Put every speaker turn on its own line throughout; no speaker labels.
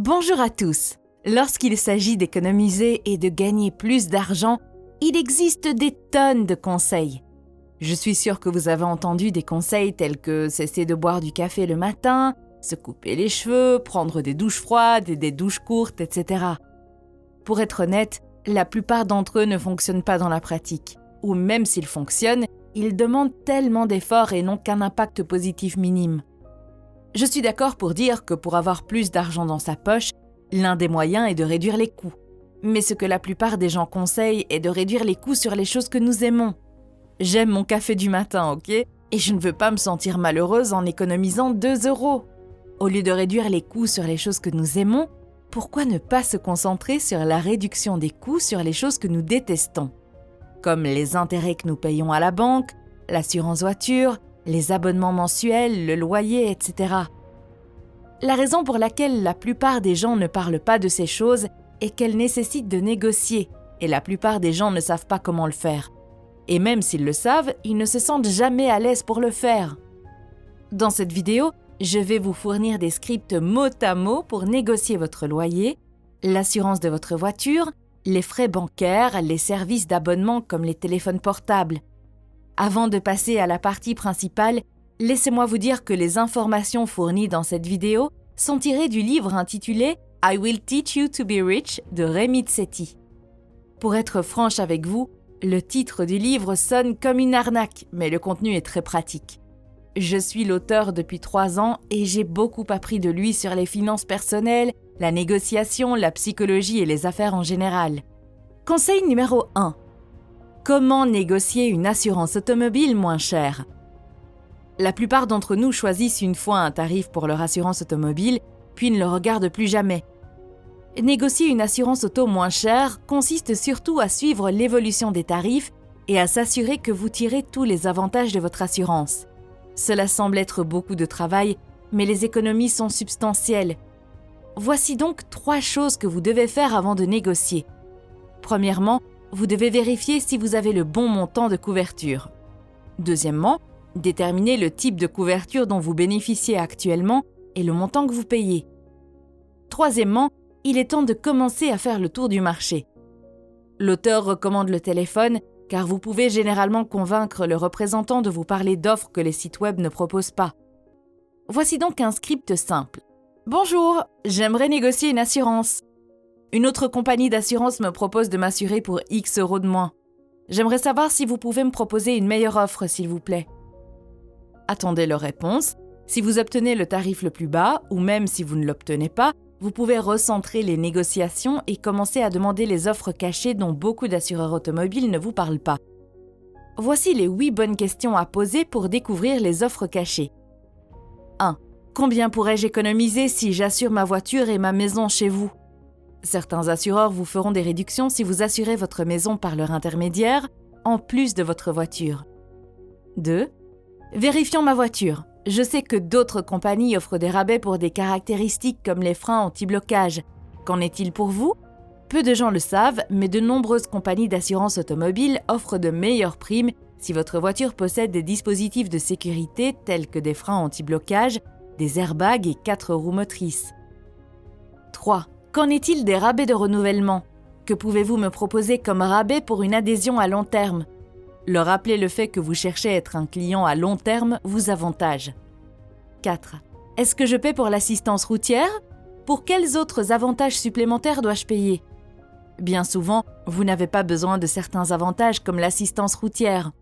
Bonjour à tous. Lorsqu'il s'agit d'économiser et de gagner plus d'argent, il existe des tonnes de conseils. Je suis sûre que vous avez entendu des conseils tels que cesser de boire du café le matin, se couper les cheveux, prendre des douches froides et des douches courtes, etc. Pour être honnête, la plupart d'entre eux ne fonctionnent pas dans la pratique. Ou même s'ils fonctionnent, ils demandent tellement d'efforts et n'ont qu'un impact positif minime. Je suis d'accord pour dire que pour avoir plus d'argent dans sa poche, l'un des moyens est de réduire les coûts. Mais ce que la plupart des gens conseillent est de réduire les coûts sur les choses que nous aimons. J'aime mon café du matin, ok? Et je ne veux pas me sentir malheureuse en économisant 2 €. Au lieu de réduire les coûts sur les choses que nous aimons, pourquoi ne pas se concentrer sur la réduction des coûts sur les choses que nous détestons? Comme les intérêts que nous payons à la banque, l'assurance voiture, les abonnements mensuels, le loyer, etc. La raison pour laquelle la plupart des gens ne parlent pas de ces choses est qu'elles nécessitent de négocier, et la plupart des gens ne savent pas comment le faire. Et même s'ils le savent, ils ne se sentent jamais à l'aise pour le faire. Dans cette vidéo, je vais vous fournir des scripts mot à mot pour négocier votre loyer, l'assurance de votre voiture, les frais bancaires, les services d'abonnement comme les téléphones portables. Avant de passer à la partie principale, laissez-moi vous dire que les informations fournies dans cette vidéo sont tirées du livre intitulé « I Will Teach You to Be Rich » de Rémi Tsetti. Pour être franche avec vous, le titre du livre sonne comme une arnaque, mais le contenu est très pratique. Je suis l'auteur depuis 3 ans et j'ai beaucoup appris de lui sur les finances personnelles, la négociation, la psychologie et les affaires en général. Conseil numéro 1. Comment négocier une assurance automobile moins chère? La plupart d'entre nous choisissent une fois un tarif pour leur assurance automobile, puis ne le regardent plus jamais. Négocier une assurance auto moins chère consiste surtout à suivre l'évolution des tarifs et à s'assurer que vous tirez tous les avantages de votre assurance. Cela semble être beaucoup de travail, mais les économies sont substantielles. Voici donc 3 choses que vous devez faire avant de négocier. Premièrement, vous devez vérifier si vous avez le bon montant de couverture. Deuxièmement, déterminer le type de couverture dont vous bénéficiez actuellement et le montant que vous payez. Troisièmement, il est temps de commencer à faire le tour du marché. L'auteur recommande le téléphone car vous pouvez généralement convaincre le représentant de vous parler d'offres que les sites web ne proposent pas. Voici donc un script simple. Bonjour, j'aimerais négocier une assurance. Une autre compagnie d'assurance me propose de m'assurer pour X € de moins. J'aimerais savoir si vous pouvez me proposer une meilleure offre, s'il vous plaît. Attendez leur réponse. Si vous obtenez le tarif le plus bas, ou même si vous ne l'obtenez pas, vous pouvez recentrer les négociations et commencer à demander les offres cachées dont beaucoup d'assureurs automobiles ne vous parlent pas. Voici les 8 bonnes questions à poser pour découvrir les offres cachées. 1. Combien pourrais-je économiser si j'assure ma voiture et ma maison chez vous? Certains assureurs vous feront des réductions si vous assurez votre maison par leur intermédiaire, en plus de votre voiture. 2. Vérifions ma voiture. Je sais que d'autres compagnies offrent des rabais pour des caractéristiques comme les freins anti-blocage. Qu'en est-il pour vous? Peu de gens le savent, mais de nombreuses compagnies d'assurance automobile offrent de meilleures primes si votre voiture possède des dispositifs de sécurité tels que des freins anti-blocage, des airbags et 4 roues motrices. 3. Qu'en est-il des rabais de renouvellement? Que pouvez-vous me proposer comme rabais pour une adhésion à long terme? Leur rappeler le fait que vous cherchez à être un client à long terme vous avantage. 4. Est-ce que je paie pour l'assistance routière? Pour quels autres avantages supplémentaires dois-je payer? Bien souvent, vous n'avez pas besoin de certains avantages comme l'assistance routière.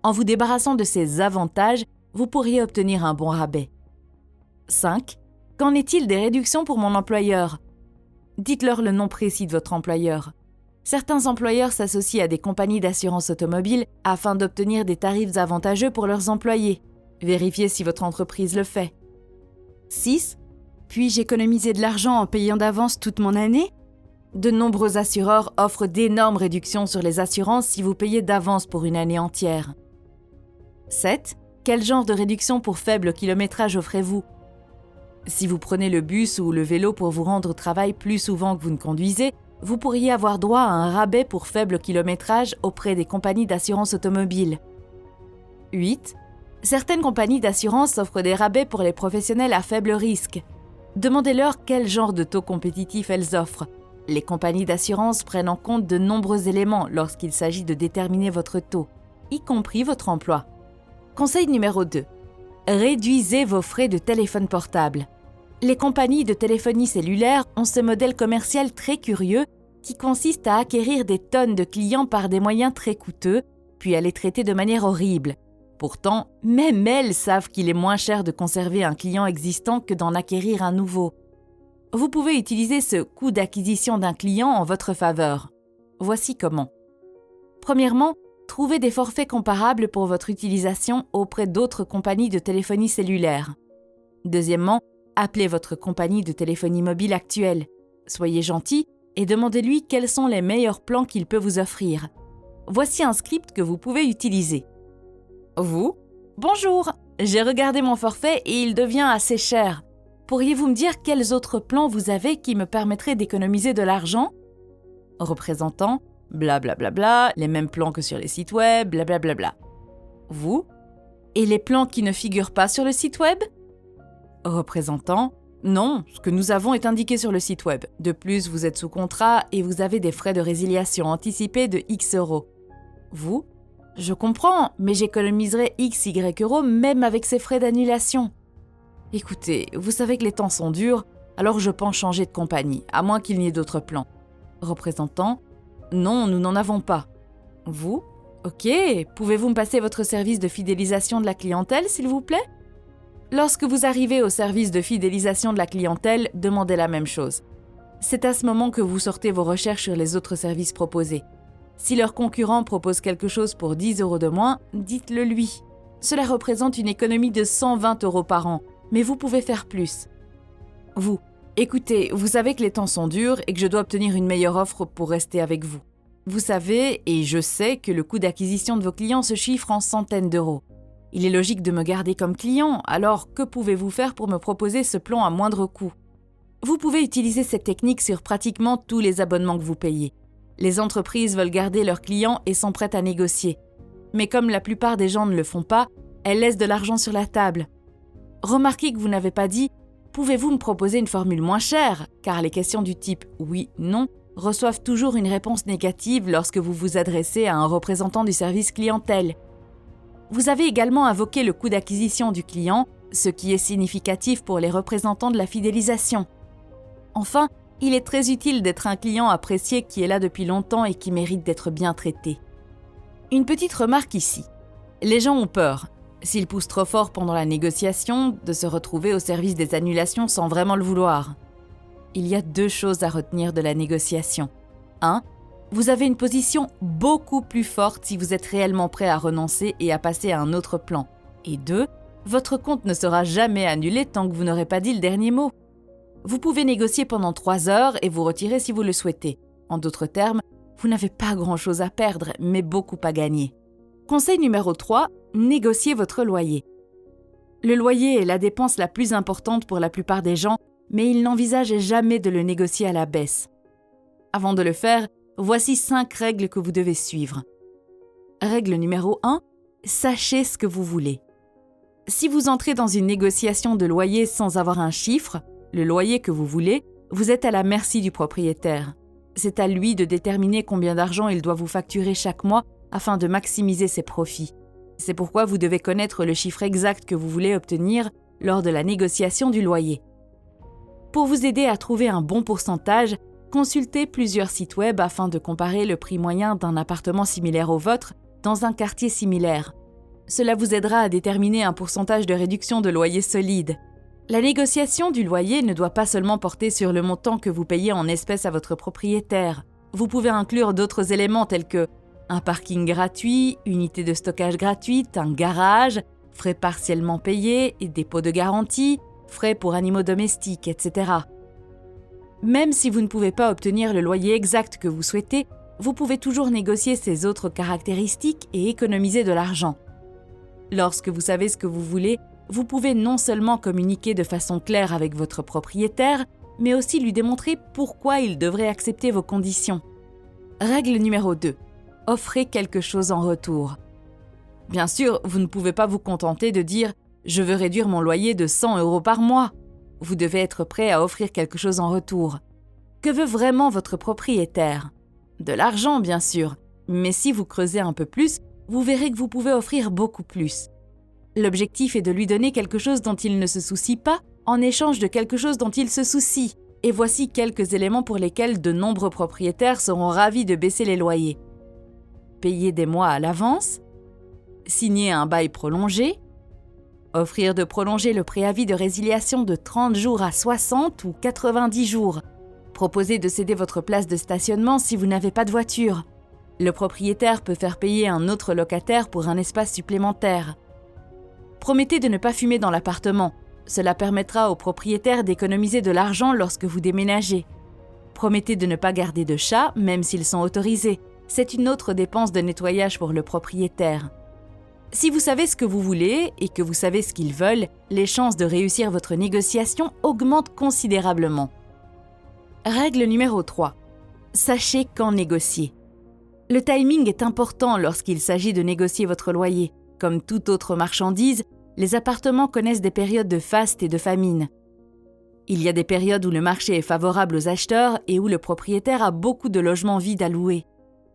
En vous débarrassant de ces avantages, vous pourriez obtenir un bon rabais. 5. Qu'en est-il des réductions pour mon employeur? Dites-leur le nom précis de votre employeur. Certains employeurs s'associent à des compagnies d'assurance automobile afin d'obtenir des tarifs avantageux pour leurs employés. Vérifiez si votre entreprise le fait. 6. Puis-je économiser de l'argent en payant d'avance toute mon année? De nombreux assureurs offrent d'énormes réductions sur les assurances si vous payez d'avance pour une année entière. 7. Quel genre de réduction pour faible kilométrage offrez-vous? Si vous prenez le bus ou le vélo pour vous rendre au travail plus souvent que vous ne conduisez, vous pourriez avoir droit à un rabais pour faible kilométrage auprès des compagnies d'assurance automobile. 8. Certaines compagnies d'assurance offrent des rabais pour les professionnels à faible risque. Demandez-leur quel genre de taux compétitif elles offrent. Les compagnies d'assurance prennent en compte de nombreux éléments lorsqu'il s'agit de déterminer votre taux, y compris votre emploi. Conseil numéro 2. Réduisez vos frais de téléphone portable. Les compagnies de téléphonie cellulaire ont ce modèle commercial très curieux qui consiste à acquérir des tonnes de clients par des moyens très coûteux, puis à les traiter de manière horrible. Pourtant, même elles savent qu'il est moins cher de conserver un client existant que d'en acquérir un nouveau. Vous pouvez utiliser ce coût d'acquisition d'un client en votre faveur. Voici comment. Premièrement, trouvez des forfaits comparables pour votre utilisation auprès d'autres compagnies de téléphonie cellulaire. Deuxièmement, appelez votre compagnie de téléphonie mobile actuelle. Soyez gentil et demandez-lui quels sont les meilleurs plans qu'il peut vous offrir. Voici un script que vous pouvez utiliser. Vous ? Bonjour, j'ai regardé mon forfait et il devient assez cher. Pourriez-vous me dire quels autres plans vous avez qui me permettraient d'économiser de l'argent ? Représentant, blablabla, les mêmes plans que sur les sites web, blablabla. Vous ? Et les plans qui ne figurent pas sur le site web ? Représentant, non, ce que nous avons est indiqué sur le site web. De plus, vous êtes sous contrat et vous avez des frais de résiliation anticipés de X euros. Vous ? Je comprends, mais j'économiserai XY euros même avec ces frais d'annulation. Écoutez, vous savez que les temps sont durs, alors je pense changer de compagnie, à moins qu'il n'y ait d'autres plans. Représentant, non, nous n'en avons pas. Vous ? Ok, pouvez-vous me passer votre service de fidélisation de la clientèle, s'il vous plaît ? Lorsque vous arrivez au service de fidélisation de la clientèle, demandez la même chose. C'est à ce moment que vous sortez vos recherches sur les autres services proposés. Si leur concurrent propose quelque chose pour 10 euros de moins, dites-le lui. Cela représente une économie de 120 euros par an, mais vous pouvez faire plus. Vous, écoutez, vous savez que les temps sont durs et que je dois obtenir une meilleure offre pour rester avec vous. Vous savez, et je sais que le coût d'acquisition de vos clients se chiffre en centaines d'euros. Il est logique de me garder comme client, alors que pouvez-vous faire pour me proposer ce plan à moindre coût ? Vous pouvez utiliser cette technique sur pratiquement tous les abonnements que vous payez. Les entreprises veulent garder leurs clients et sont prêtes à négocier. Mais comme la plupart des gens ne le font pas, elles laissent de l'argent sur la table. Remarquez que vous n'avez pas dit « Pouvez-vous me proposer une formule moins chère ?» car les questions du type « oui, non » reçoivent toujours une réponse négative lorsque vous vous adressez à un représentant du service clientèle. Vous avez également invoqué le coût d'acquisition du client, ce qui est significatif pour les représentants de la fidélisation. Enfin, il est très utile d'être un client apprécié qui est là depuis longtemps et qui mérite d'être bien traité. Une petite remarque ici. Les gens ont peur, s'ils poussent trop fort pendant la négociation, de se retrouver au service des annulations sans vraiment le vouloir. Il y a 2 choses à retenir de la négociation. 1. Vous avez une position beaucoup plus forte si vous êtes réellement prêt à renoncer et à passer à un autre plan. Et 2. Votre compte ne sera jamais annulé tant que vous n'aurez pas dit le dernier mot. Vous pouvez négocier pendant 3 heures et vous retirer si vous le souhaitez. En d'autres termes, vous n'avez pas grand-chose à perdre, mais beaucoup à gagner. Conseil numéro 3, négociez votre loyer. Le loyer est la dépense la plus importante pour la plupart des gens, mais ils n'envisagent jamais de le négocier à la baisse. Avant de le faire, voici 5 règles que vous devez suivre. Règle numéro 1, sachez ce que vous voulez. Si vous entrez dans une négociation de loyer sans avoir un chiffre, le loyer que vous voulez, vous êtes à la merci du propriétaire. C'est à lui de déterminer combien d'argent il doit vous facturer chaque mois afin de maximiser ses profits. C'est pourquoi vous devez connaître le chiffre exact que vous voulez obtenir lors de la négociation du loyer. Pour vous aider à trouver un bon pourcentage, consultez plusieurs sites web afin de comparer le prix moyen d'un appartement similaire au vôtre dans un quartier similaire. Cela vous aidera à déterminer un pourcentage de réduction de loyer solide. La négociation du loyer ne doit pas seulement porter sur le montant que vous payez en espèces à votre propriétaire. Vous pouvez inclure d'autres éléments tels que un parking gratuit, unité de stockage gratuite, un garage, frais partiellement payés et dépôt de garantie, frais pour animaux domestiques, etc. Même si vous ne pouvez pas obtenir le loyer exact que vous souhaitez, vous pouvez toujours négocier ces autres caractéristiques et économiser de l'argent. Lorsque vous savez ce que vous voulez, vous pouvez non seulement communiquer de façon claire avec votre propriétaire, mais aussi lui démontrer pourquoi il devrait accepter vos conditions. Règle numéro 2. Offrez quelque chose en retour. Bien sûr, vous ne pouvez pas vous contenter de dire « je veux réduire mon loyer de 100 euros par mois ». Vous devez être prêt à offrir quelque chose en retour. Que veut vraiment votre propriétaire? De l'argent, bien sûr, mais si vous creusez un peu plus, vous verrez que vous pouvez offrir beaucoup plus. L'objectif est de lui donner quelque chose dont il ne se soucie pas en échange de quelque chose dont il se soucie. Et voici quelques éléments pour lesquels de nombreux propriétaires seront ravis de baisser les loyers. Payer des mois à l'avance, signer un bail prolongé, offrir de prolonger le préavis de résiliation de 30 jours à 60 ou 90 jours, proposer de céder votre place de stationnement si vous n'avez pas de voiture. Le propriétaire peut faire payer un autre locataire pour un espace supplémentaire. Promettez de ne pas fumer dans l'appartement. Cela permettra au propriétaire d'économiser de l'argent lorsque vous déménagez. Promettez de ne pas garder de chats, même s'ils sont autorisés. C'est une autre dépense de nettoyage pour le propriétaire. Si vous savez ce que vous voulez et que vous savez ce qu'ils veulent, les chances de réussir votre négociation augmentent considérablement. Règle numéro 3. Sachez quand négocier. Le timing est important lorsqu'il s'agit de négocier votre loyer. Comme toute autre marchandise, les appartements connaissent des périodes de faste et de famine. Il y a des périodes où le marché est favorable aux acheteurs et où le propriétaire a beaucoup de logements vides à louer.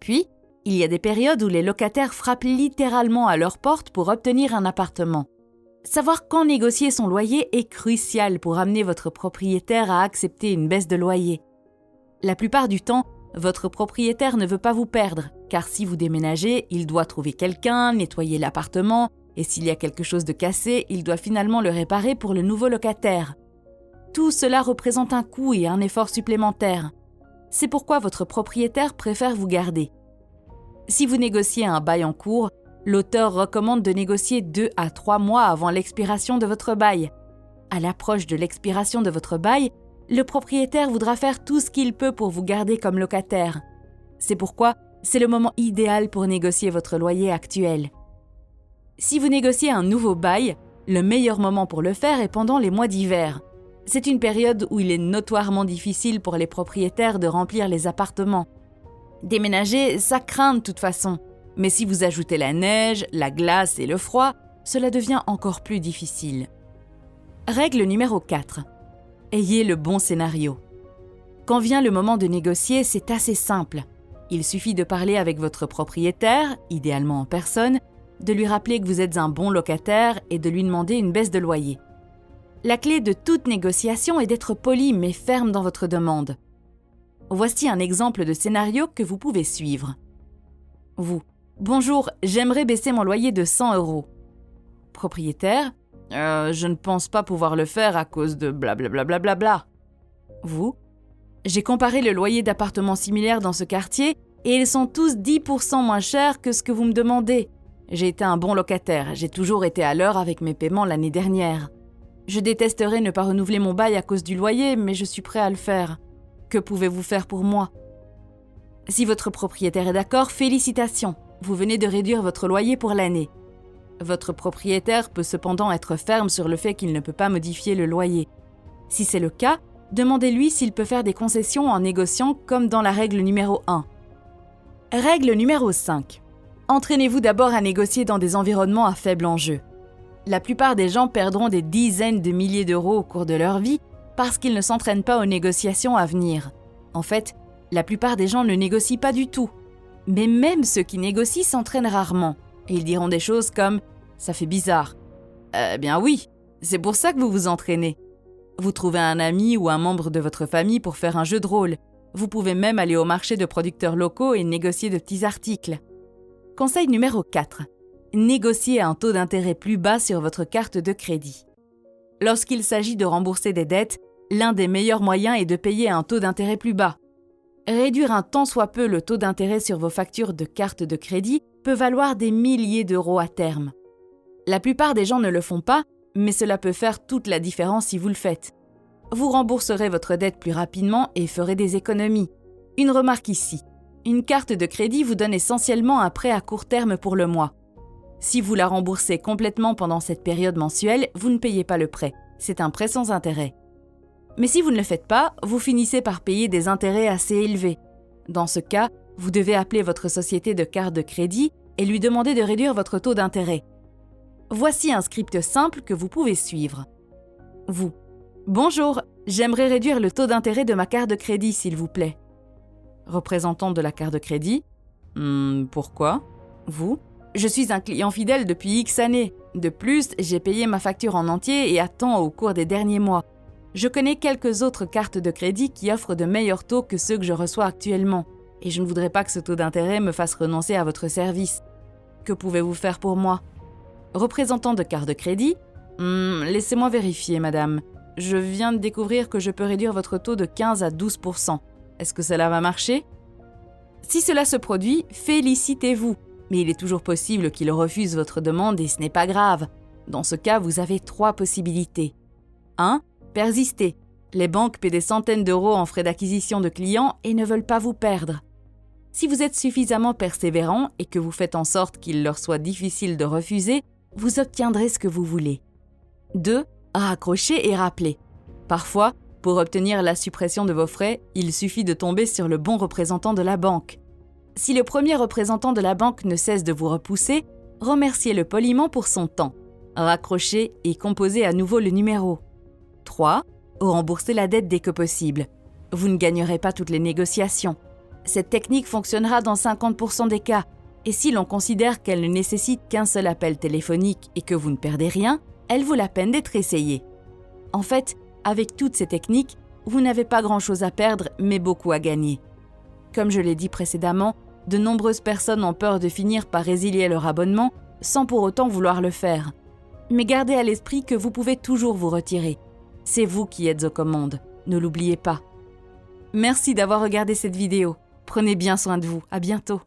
Puis, il y a des périodes où les locataires frappent littéralement à leur porte pour obtenir un appartement. Savoir quand négocier son loyer est crucial pour amener votre propriétaire à accepter une baisse de loyer. La plupart du temps, votre propriétaire ne veut pas vous perdre, car si vous déménagez, il doit trouver quelqu'un, nettoyer l'appartement, et s'il y a quelque chose de cassé, il doit finalement le réparer pour le nouveau locataire. Tout cela représente un coût et un effort supplémentaire. C'est pourquoi votre propriétaire préfère vous garder. Si vous négociez un bail en cours, l'auteur recommande de négocier 2 à 3 mois avant l'expiration de votre bail. À l'approche de l'expiration de votre bail, le propriétaire voudra faire tout ce qu'il peut pour vous garder comme locataire. C'est pourquoi c'est le moment idéal pour négocier votre loyer actuel. Si vous négociez un nouveau bail, le meilleur moment pour le faire est pendant les mois d'hiver. C'est une période où il est notoirement difficile pour les propriétaires de remplir les appartements. Déménager, ça craint de toute façon. Mais si vous ajoutez la neige, la glace et le froid, cela devient encore plus difficile. Règle numéro 4. Ayez le bon scénario. Quand vient le moment de négocier, c'est assez simple. Il suffit de parler avec votre propriétaire, idéalement en personne, de lui rappeler que vous êtes un bon locataire et de lui demander une baisse de loyer. La clé de toute négociation est d'être poli mais ferme dans votre demande. Voici un exemple de scénario que vous pouvez suivre. Vous. Bonjour, j'aimerais baisser mon loyer de 100 €. Propriétaire. Je ne pense pas pouvoir le faire à cause de blablabla. Vous. J'ai comparé le loyer d'appartements similaires dans ce quartier et ils sont tous 10% moins chers que ce que vous me demandez. J'ai été un bon locataire, j'ai toujours été à l'heure avec mes paiements l'année dernière. Je détesterais ne pas renouveler mon bail à cause du loyer, mais je suis prêt à le faire. Que pouvez-vous faire pour moi? Si votre propriétaire est d'accord, félicitations, vous venez de réduire votre loyer pour l'année. Votre propriétaire peut cependant être ferme sur le fait qu'il ne peut pas modifier le loyer. Si c'est le cas, demandez-lui s'il peut faire des concessions en négociant comme dans la règle numéro 1. Règle numéro 5. Entraînez-vous d'abord à négocier dans des environnements à faible enjeu. La plupart des gens perdront des dizaines de milliers d'euros au cours de leur vie parce qu'ils ne s'entraînent pas aux négociations à venir. En fait, la plupart des gens ne négocient pas du tout. Mais même ceux qui négocient s'entraînent rarement. Et ils diront des choses comme « ça fait bizarre ». Bien oui, c'est pour ça que vous vous entraînez. Vous trouvez un ami ou un membre de votre famille pour faire un jeu de rôle. Vous pouvez même aller au marché de producteurs locaux et négocier de petits articles. Conseil numéro 4. Négociez un taux d'intérêt plus bas sur votre carte de crédit. Lorsqu'il s'agit de rembourser des dettes, l'un des meilleurs moyens est de payer un taux d'intérêt plus bas. Réduire un tant soit peu le taux d'intérêt sur vos factures de carte de crédit peut valoir des milliers d'euros à terme. La plupart des gens ne le font pas, mais cela peut faire toute la différence si vous le faites. Vous rembourserez votre dette plus rapidement et ferez des économies. Une remarque ici. Une carte de crédit vous donne essentiellement un prêt à court terme pour le mois. Si vous la remboursez complètement pendant cette période mensuelle, vous ne payez pas le prêt. C'est un prêt sans intérêt. Mais si vous ne le faites pas, vous finissez par payer des intérêts assez élevés. Dans ce cas, vous devez appeler votre société de carte de crédit et lui demander de réduire votre taux d'intérêt. Voici un script simple que vous pouvez suivre. Vous. Bonjour, j'aimerais réduire le taux d'intérêt de ma carte de crédit, s'il vous plaît. Représentant de la carte de crédit. Pourquoi? Vous? Je suis un client fidèle depuis X années. De plus, j'ai payé ma facture en entier et à temps au cours des derniers mois. Je connais quelques autres cartes de crédit qui offrent de meilleurs taux que ceux que je reçois actuellement. Et je ne voudrais pas que ce taux d'intérêt me fasse renoncer à votre service. Que pouvez-vous faire pour moi? Représentant de carte de crédit. Laissez-moi vérifier, madame. Je viens de découvrir que je peux réduire votre taux de 15 à 12%. Est-ce que cela va marcher? Si cela se produit, félicitez-vous. Mais il est toujours possible qu'il refuse votre demande et ce n'est pas grave. Dans ce cas, vous avez 3 possibilités. 1. Persister. Les banques paient des centaines d'euros en frais d'acquisition de clients et ne veulent pas vous perdre. Si vous êtes suffisamment persévérant et que vous faites en sorte qu'il leur soit difficile de refuser, vous obtiendrez ce que vous voulez. 2. Raccrocher et rappeler. Parfois, pour obtenir la suppression de vos frais, il suffit de tomber sur le bon représentant de la banque. Si le premier représentant de la banque ne cesse de vous repousser, remerciez-le poliment pour son temps. Raccrochez et composez à nouveau le numéro. 3. Remboursez la dette dès que possible. Vous ne gagnerez pas toutes les négociations. Cette technique fonctionnera dans 50% des cas, et si l'on considère qu'elle ne nécessite qu'un seul appel téléphonique et que vous ne perdez rien, elle vaut la peine d'être essayée. En fait, avec toutes ces techniques, vous n'avez pas grand-chose à perdre, mais beaucoup à gagner. Comme je l'ai dit précédemment, de nombreuses personnes ont peur de finir par résilier leur abonnement sans pour autant vouloir le faire. Mais gardez à l'esprit que vous pouvez toujours vous retirer. C'est vous qui êtes aux commandes, ne l'oubliez pas. Merci d'avoir regardé cette vidéo. Prenez bien soin de vous, à bientôt.